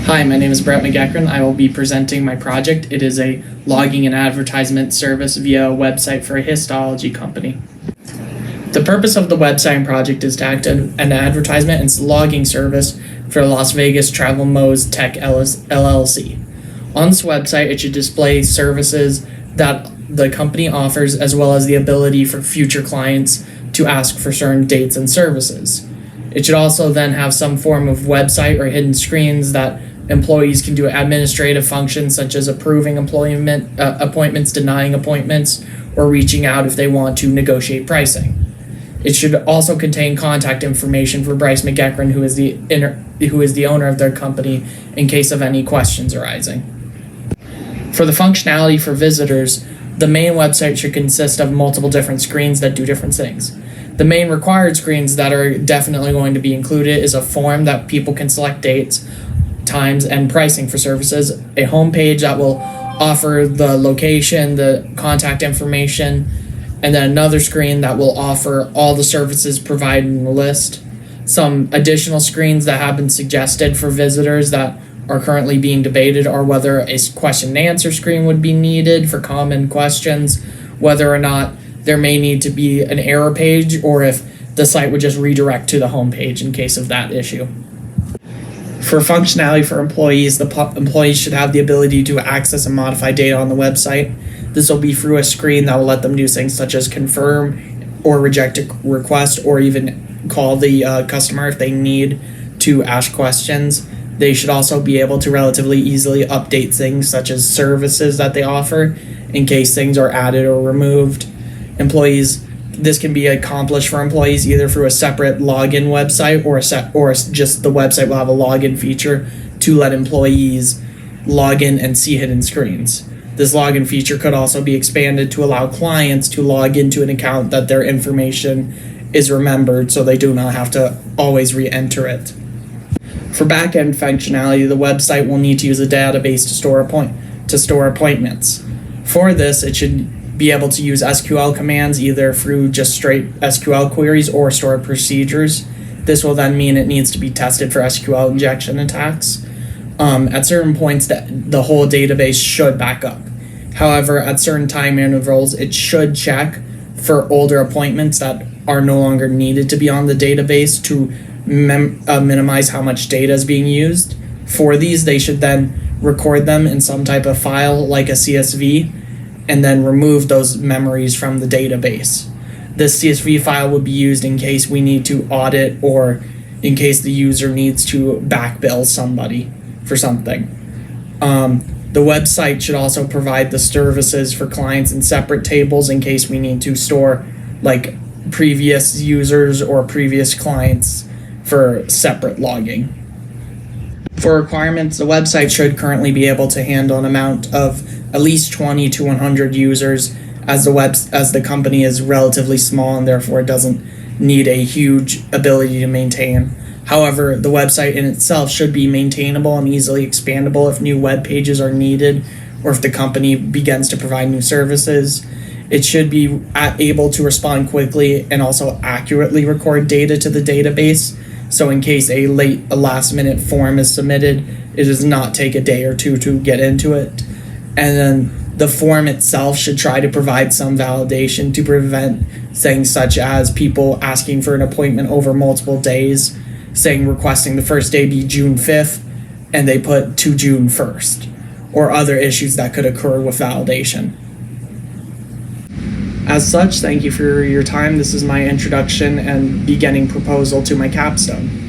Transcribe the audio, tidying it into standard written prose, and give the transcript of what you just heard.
Hi, my name is Brett McEachran. I will be presenting my project. It is a logging and advertisement service via a website for a histology company. The purpose of the website and project is to act as an advertisement and logging service for Las Vegas Travel Mo's Tech LLC. On this website, it should display services that the company offers, as well as the ability for future clients to ask for certain dates and services. It should also then have some form of website or hidden screens that employees can do administrative functions such as approving appointments, denying appointments, or reaching out if they want to negotiate pricing. It should also contain contact information for Bryce McEachran, who is the owner of their company, in case of any questions arising. For the functionality for visitors, the main website should consist of multiple different screens that do different things. The main required screens that are definitely going to be included is a form that people can select dates, times, and pricing for services, a homepage that will offer the location, the contact information, and then another screen that will offer all the services provided in the list. Some additional screens that have been suggested for visitors that are currently being debated are whether a question and answer screen would be needed for common questions, whether or not there may need to be an error page, or if the site would just redirect to the home page in case of that issue. For functionality for employees, employees should have the ability to access and modify data on the website. This will be through a screen that will let them do things such as confirm or reject a request, or even call the customer if they need to ask questions. They should also be able to relatively easily update things such as services that they offer in case things are added or removed. This can be accomplished for employees either through a separate login website or just the website will have a login feature to let employees log in and see hidden screens. This login feature could also be expanded to allow clients to log into an account that their information is remembered, so they do not have to always re-enter it. For back-end functionality, the website will need to use a database to store appointments. For this, it should be able to use SQL commands either through just straight SQL queries or stored procedures. This will then mean it needs to be tested for SQL injection attacks. At certain points, the whole database should back up. However, at certain time intervals, it should check for older appointments that are no longer needed to be on the database to minimize how much data is being used. For these, they should then record them in some type of file like a CSV, and then remove those memories from the database. This CSV file would be used in case we need to audit or in case the user needs to back bill somebody for something. The website should also provide the services for clients in separate tables in case we need to store like previous users or previous clients for separate logging. For requirements, the website should currently be able to handle an amount of at least 20 to 100 users, as the company is relatively small and therefore it doesn't need a huge ability to maintain. However, the website in itself should be maintainable and easily expandable if new web pages are needed or if the company begins to provide new services. It should be able to respond quickly and also accurately record data to the database. So in case a last-minute form is submitted, it does not take a day or two to get into it. And then the form itself should try to provide some validation to prevent things such as people asking for an appointment over multiple days, saying requesting the first day be June 5th, and they put to June 1st, or other issues that could occur with validation. As such, thank you for your time. This is my introduction and beginning proposal to my capstone.